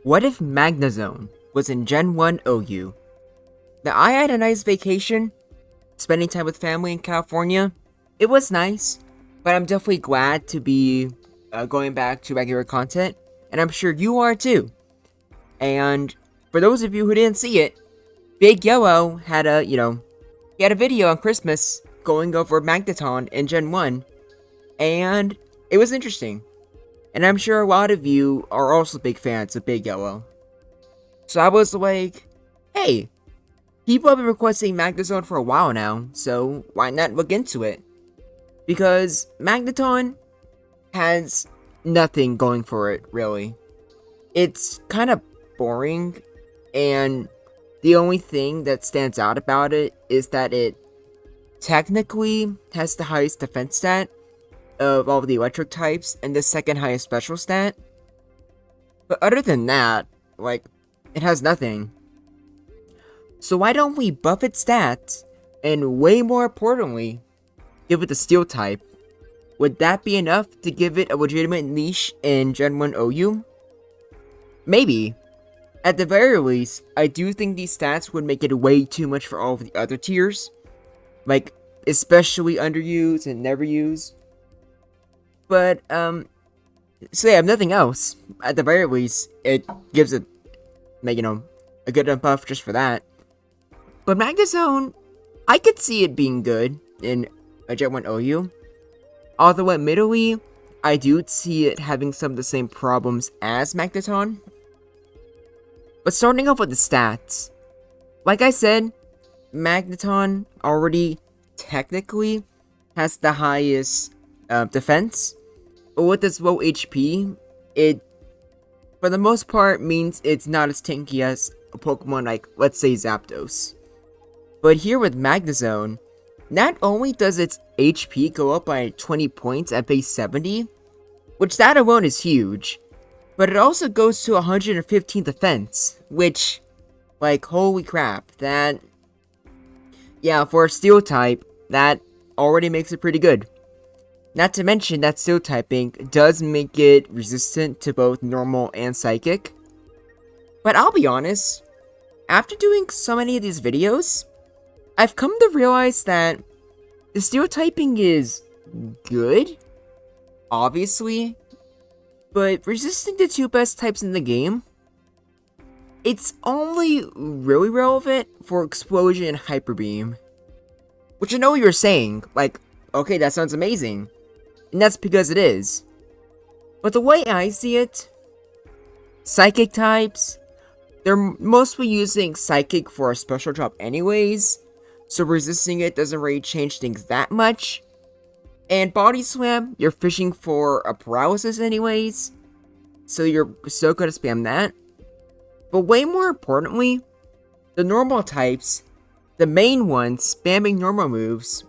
What if MAGNEZONE was in Gen 1 OU? Now, I had a nice vacation, spending time with family in California. It was nice, but I'm definitely glad to be going back to regular content, and I'm sure you are too. And for those of you who didn't see it, Big Yellow had he had a video on Christmas going over Magneton in Gen 1, and it was interesting. And I'm sure a lot of you are also big fans of Big Yellow. So I was like, hey, people have been requesting Magnezone for a while now, so why not look into it? Because Magneton has nothing going for it, really. It's kind of boring, and the only thing that stands out about it is that it technically has the highest defense stat of all of the electric types and the second highest special stat. But other than that, it has nothing. So why don't we buff its stats, and way more importantly, give it the steel type? Would that be enough to give it a legitimate niche in Gen 1 OU? Maybe. At the very least, I do think these stats would make it way too much for all of the other tiers. Especially underused and never used. But, so yeah, if nothing else, at the very least, it gives it, a good buff just for that. But Magnezone, I could see it being good in a Gen 1 OU. Although admittedly, I do see it having some of the same problems as Magneton. But starting off with the stats, like I said, Magneton already technically has the highest defense. But with its low HP, it, for the most part, means it's not as tanky as a Pokemon like, let's say, Zapdos. But here with Magnezone, not only does its HP go up by 20 points at base 70, which that alone is huge, but it also goes to 115 defense, which, holy crap, that, yeah, for a steel type, that already makes it pretty good. Not to mention that steel typing does make it resistant to both normal and psychic. But I'll be honest, after doing so many of these videos, I've come to realize that the steel typing is good, obviously, but resisting the two best types in the game, it's only really relevant for Explosion and Hyper Beam. Which I know what you're saying, okay, that sounds amazing. And that's because it is. But the way I see it, Psychic types, they're mostly using Psychic for a special drop anyways, so resisting it doesn't really change things that much. And Body Slam, you're fishing for a paralysis anyways, so you're still gonna spam that. But way more importantly, the normal types, the main ones spamming normal moves,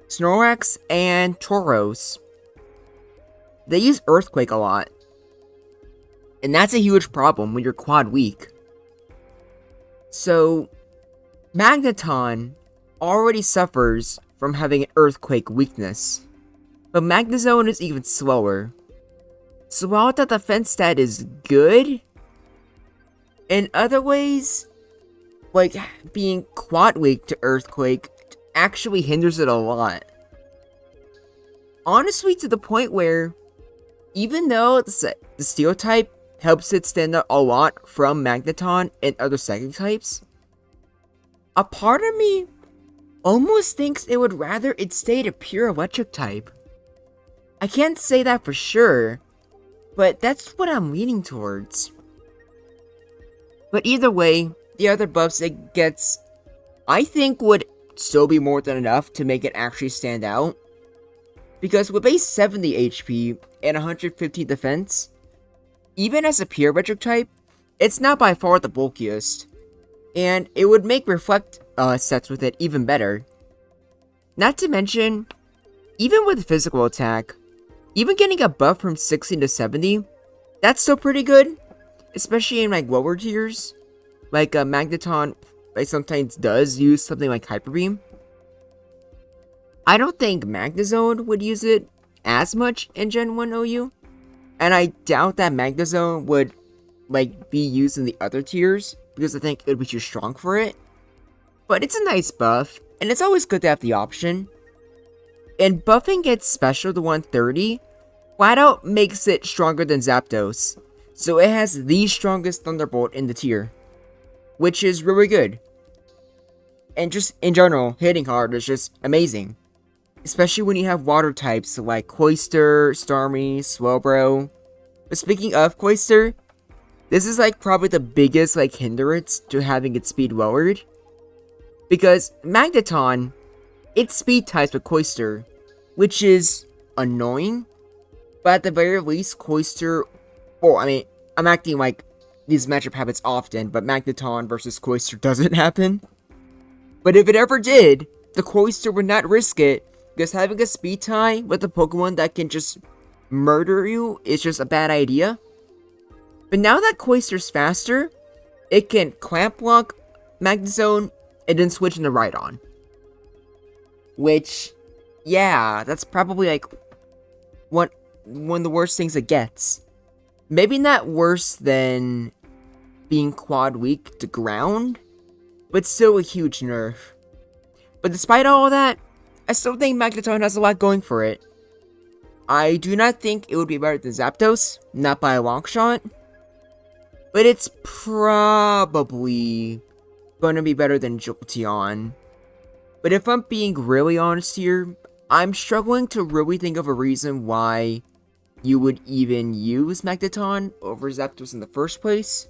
Snorlax and Tauros, they use Earthquake a lot. And that's a huge problem when you're quad weak. So, Magneton already suffers from having an Earthquake weakness. But Magnezone is even slower. So while the defense stat is good, in other ways, being quad weak to Earthquake actually hinders it a lot. Honestly, to the point where, even though the Steel type helps it stand out a lot from Magneton and other Psychic types, a part of me almost thinks it would rather it stayed a pure Electric type. I can't say that for sure, but that's what I'm leaning towards. But either way, the other buffs it gets, I think would still be more than enough to make it actually stand out. Because with base 70 HP and 150 defense, even as a pure Electric type, it's not by far the bulkiest. And it would make Reflect sets with it even better. Not to mention, even with physical attack, even getting a buff from 60 to 70, that's still pretty good. Especially in lower tiers. Magneton sometimes does use something like Hyper Beam. I don't think Magnezone would use it as much in Gen 1 OU. And I doubt that Magnezone would like be used in the other tiers because I think it would be too strong for it. But it's a nice buff, and it's always good to have the option. And buffing its special to 130 flat out makes it stronger than Zapdos. So it has the strongest Thunderbolt in the tier, which is really good. And just in general, hitting hard is just amazing. Especially when you have water types like Cloyster, Starmie, Slowbro. But speaking of Cloyster, this is like probably the biggest like hindrance to having its speed lowered. Because Magneton, its speed types with Cloyster, which is annoying. But at the very least, Cloyster, well, I mean, I'm acting like these matchup happens often, but Magneton versus Cloyster doesn't happen. But if it ever did, the Cloyster would not risk it, because having a speed tie with a Pokemon that can just murder you is just a bad idea. But now that Cloyster's faster, it can Clamp Block, Magnezone, and then switch into Rhydon. Which, yeah, that's probably like one of the worst things it gets. Maybe not worse than being quad weak to ground, but still a huge nerf. But despite all of that, I still think Magneton has a lot going for it. I do not think it would be better than Zapdos, not by a long shot. But it's probably going to be better than Jolteon. But if I'm being really honest here, I'm struggling to really think of a reason why you would even use Magneton over Zapdos in the first place.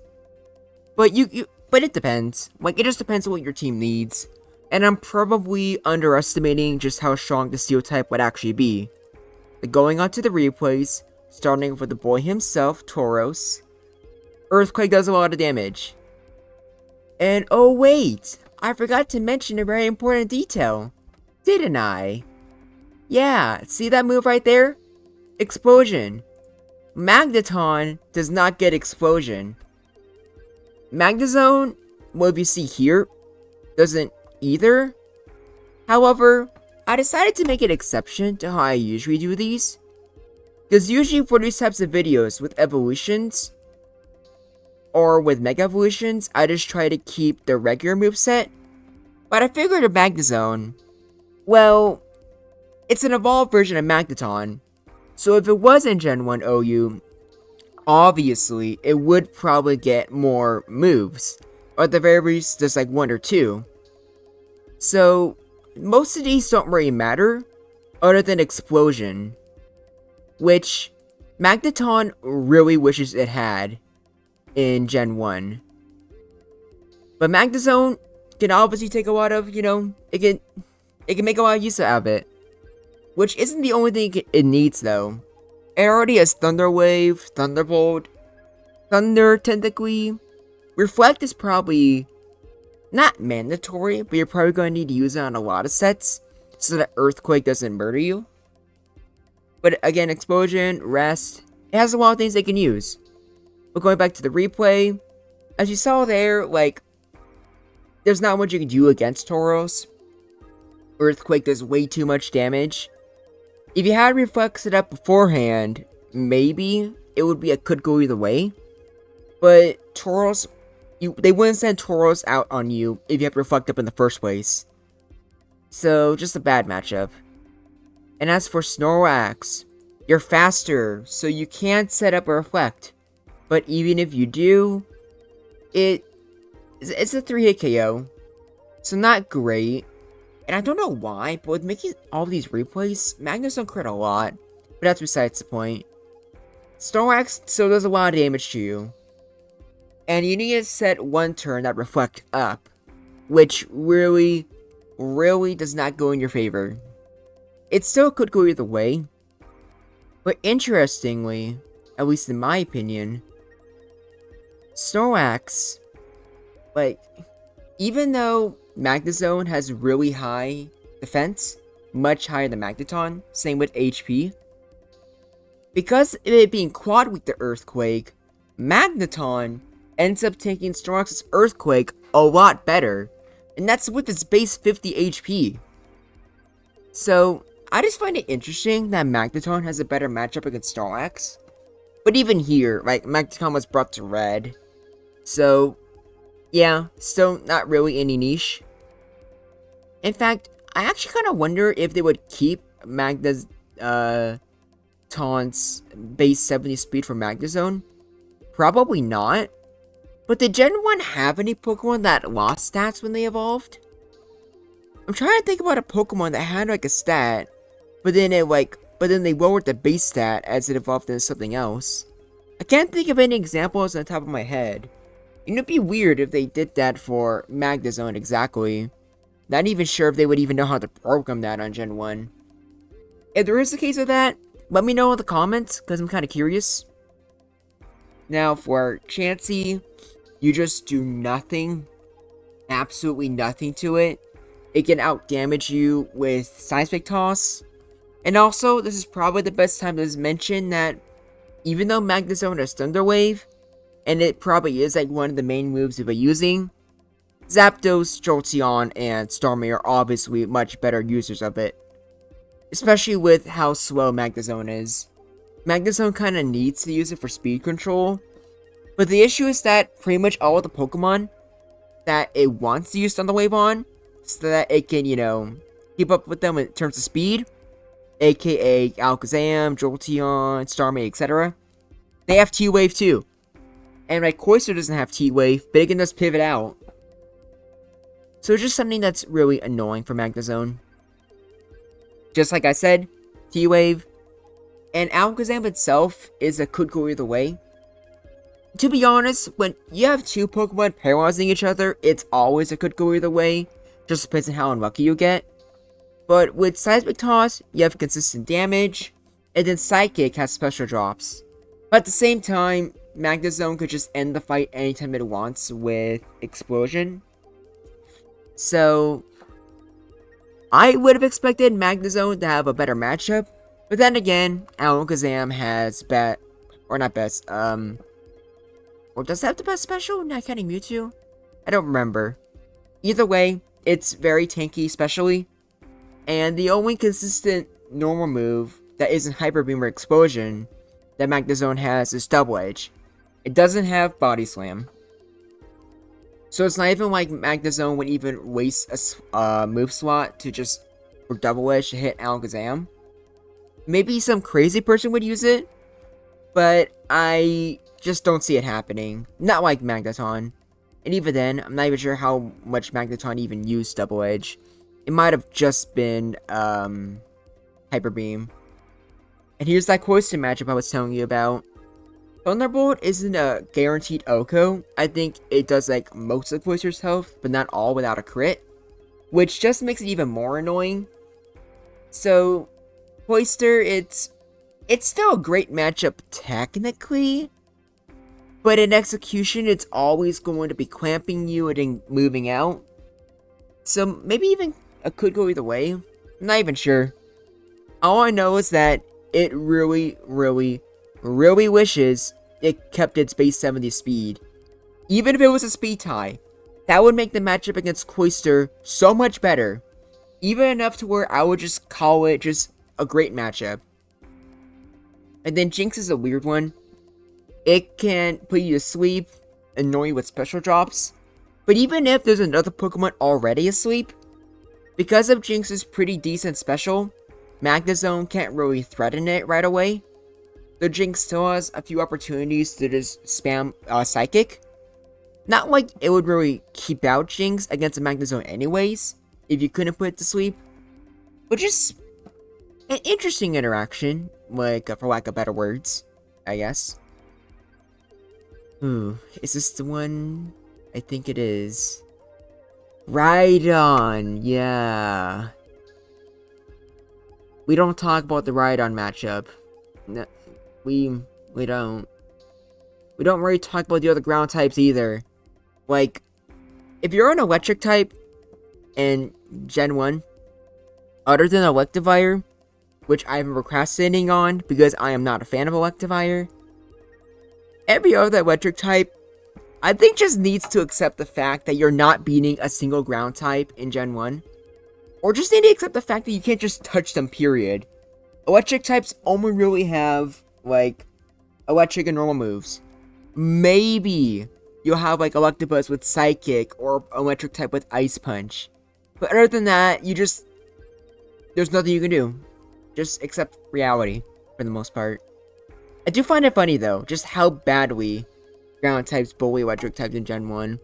But but it depends. Like, it just depends on what your team needs. And I'm probably underestimating just how strong the Steel type would actually be. But going on to the replays, starting with the boy himself, Tauros. Earthquake does a lot of damage. And oh wait, I forgot to mention a very important detail. Didn't I? Yeah, see that move right there? Explosion. Magneton does not get Explosion. Magnezone, what you see here, doesn't either. However, I decided to make an exception to how I usually do these. Because usually for these types of videos with evolutions, or with Mega Evolutions, I just try to keep the regular moveset. But I figured a Magnezone, well, it's an evolved version of Magneton. So if it was in Gen 1 OU, obviously it would probably get more moves. Or at the very least, just like 1 or 2. So, most of these don't really matter, other than Explosion. Which, Magneton really wishes it had in Gen 1. But Magnezone can obviously take a lot of, it can make a lot of use out of it. Which isn't the only thing it needs though. It already has Thunder Wave, Thunderbolt, Thunder Tentacly. Reflect is probably not mandatory, but you're probably going to need to use it on a lot of sets so that Earthquake doesn't murder you. But again, Explosion, Rest, it has a lot of things they can use. But going back to the replay, as you saw there, like, there's not much you can do against Tauros. Earthquake does way too much damage. If you had Reflect set up beforehand, maybe it would be could go either way. But Tauros, they wouldn't send Tauros out on you if you had Reflect up in the first place. So, just a bad matchup. And as for Snorlax, you're faster, so you can't set up a Reflect. But even if you do, it's a 3-hit KO. So not great. And I don't know why, but with making all these replays, Magnezone crit a lot. But that's besides the point. Snorlax still does a lot of damage to you. And you need to set one turn that Reflect up. Which really does not go in your favor. It still could go either way. But interestingly, at least in my opinion, Snorlax, like, even though Magnezone has really high defense, much higher than Magneton, same with HP, because of it being quad weak to Earthquake, Magneton ends up taking Snorlax's Earthquake a lot better, and that's with its base 50 HP. So, I just find it interesting that Magneton has a better matchup against Snorlax, But even here, like, Magnezone was brought to red. So, yeah, still not really any niche. In fact, I actually kind of wonder if they would keep Taunt's base 70 speed for Magnezone. Probably not. But did Gen 1 have any Pokemon that lost stats when they evolved? I'm trying to think about a Pokemon that had like a stat, but then they lowered the base stat as it evolved into something else. I can't think of any examples on the top of my head. And it'd be weird if they did that for Magnezone exactly. Not even sure if they would even know how to program that on Gen 1. If there is a case of that, let me know in the comments, because I'm kind of curious. Now for Chansey, you just do nothing, absolutely nothing to it. It can outdamage you with Seismic Toss. And also, this is probably the best time to mention that even though Magnezone has Thunder Wave, and it probably is like one of the main moves you'll be using, Zapdos, Jolteon, and Starmie are obviously much better users of it. Especially with how slow Magnezone is. Magnezone kinda needs to use it for speed control, but the issue is that pretty much all of the Pokemon that it wants to use Thunder Wave on, so that it can, keep up with them in terms of speed, aka Alakazam, Jolteon, Starmie, etc., they have T-Wave too. And Rayquaza doesn't have T-Wave, but it can just pivot out. So it's just something that's really annoying for Magnezone. Just like I said, T-Wave. And Alakazam itself could go either way. To be honest, when you have two Pokemon paralyzing each other, it's always a could go either way. Just depends on how unlucky you get. But with Seismic Toss, you have consistent damage. And then Psychic has special drops. But at the same time, Magnezone could just end the fight anytime it wants with Explosion. So, I would have expected Magnezone to have a better matchup, but then again, Alakazam has or does it have the best special? Not counting Mewtwo? I don't remember. Either way, it's very tanky especially, and the only consistent normal move that isn't Hyper Beam or Explosion that Magnezone has is Double Edge. It doesn't have Body Slam. So it's not even like Magnezone would even waste a move slot for Double Edge to hit Alakazam. Maybe some crazy person would use it, but I just don't see it happening. Not like Magneton. And even then, I'm not even sure how much Magneton even used Double Edge. It might have just been Hyper Beam. And here's that question matchup I was telling you about. Thunderbolt isn't a guaranteed OHKO. I think it does like most of Cloyster's health, but not all without a crit, which just makes it even more annoying. So, Cloyster, it's still a great matchup technically, but in execution, it's always going to be clamping you and then moving out. So maybe even it could go either way. I'm not even sure. All I know is that it really wishes it kept its base 70 speed. Even if it was a speed tie, that would make the matchup against Cloyster so much better. Even enough to where I would just call it just a great matchup. And then Jinx is a weird one. It can put you to sleep, annoy you with special drops. But even if there's another Pokemon already asleep, because of Jinx's pretty decent special, Magnezone can't really threaten it right away. The Jinx still has a few opportunities to just spam Psychic. Not like it would really keep out Jinx against a Magnezone anyways, if you couldn't put it to sleep. But just an interesting interaction, for lack of better words, I guess. Ooh, is this the one? I think it is. Rhydon, yeah. We don't talk about the Rhydon matchup. No, we don't. We don't really talk about the other ground types either. Like, if you're an electric type in Gen 1, other than Electivire, which I'm procrastinating on because I am not a fan of Electivire, every other electric type, I think, just needs to accept the fact that you're not beating a single ground type in Gen 1. Or just need to accept the fact that you can't just touch them, period. Electric types only really have, electric and normal moves. Maybe you'll have like Electabuzz with Psychic or electric type with Ice Punch. But other than that, there's nothing you can do. Just accept reality for the most part. I do find it funny though, just how badly ground types bully electric types in Gen 1.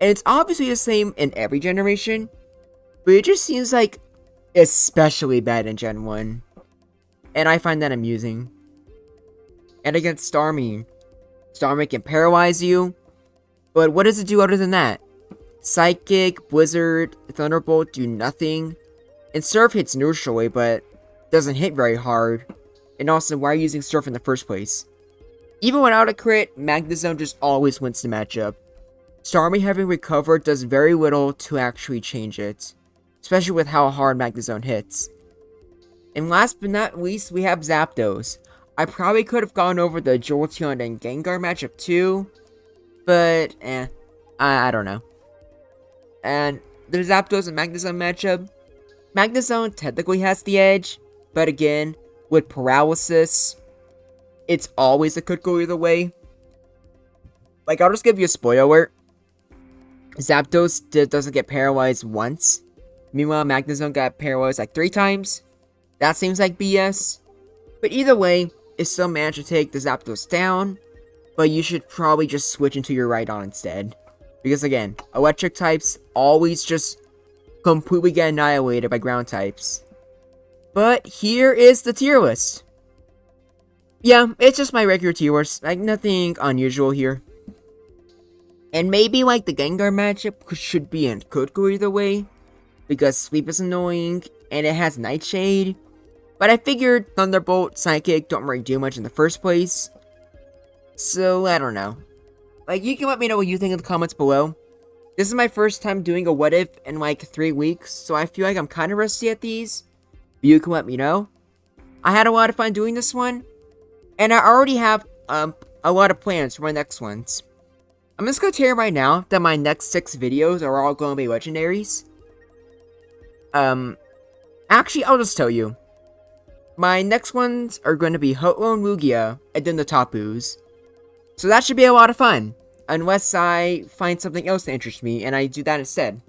And it's obviously the same in every generation, but it just seems like especially bad in Gen 1. And I find that amusing. And against Starmie can paralyze you, but what does it do other than that? Psychic, Blizzard, Thunderbolt do nothing. And Surf hits neutrally, but doesn't hit very hard. And also, why are you using Surf in the first place? Even without a crit, MAGNEZONE just always wins the matchup. Starmie having recovered does very little to actually change it, especially with how hard MAGNEZONE hits. And last but not least, we have Zapdos. I probably could have gone over the Jolteon and Gengar matchup too, but I don't know. And the Zapdos and MAGNEZONE matchup, MAGNEZONE technically has the edge, but again, with paralysis, it's always a could go either way. Like, I'll just give you a spoiler alert. Zapdos doesn't get paralyzed once. Meanwhile, MAGNEZONE got paralyzed like 3 times. That seems like BS. But either way, it still managed to take the Zapdos down. But you should probably just switch into your Rhydon instead. Because again, electric types always just completely get annihilated by ground types. But here is the tier list. Yeah, it's just my regular tier list. Like, nothing unusual here. And maybe, like, the Gengar matchup should be and could go either way. Because Sleep is annoying, and it has Nightshade. But I figured Thunderbolt, Psychic don't really do much in the first place. So, I don't know. Like, you can let me know what you think in the comments below. This is my first time doing a what if in like 3 weeks, so I feel like I'm kind of rusty at these. But you can let me know. I had a lot of fun doing this one. And I already have a lot of plans for my next ones. I'm just going to tell you right now that my next 6 videos are all going to be legendaries. Actually, I'll just tell you. My next ones are going to be Ho-Oh and Lugia, and then the Tapus. So that should be a lot of fun. Unless I find something else that interests me, and I do that instead.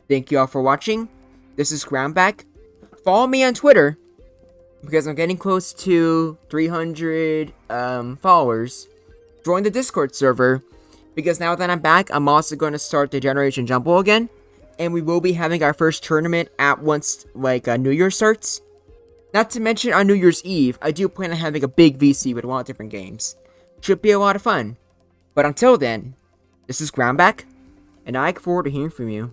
Thank you all for watching. This is Groundback. Follow me on Twitter, because I'm getting close to 300 followers. Join the Discord server, because now that I'm back, I'm also going to start the Generation Jumble again. And we will be having our first tournament at once, like, New Year starts. Not to mention, on New Year's Eve, I do plan on having a big VC with a lot of different games. Should be a lot of fun. But until then, this is Groundback, and I look forward to hearing from you.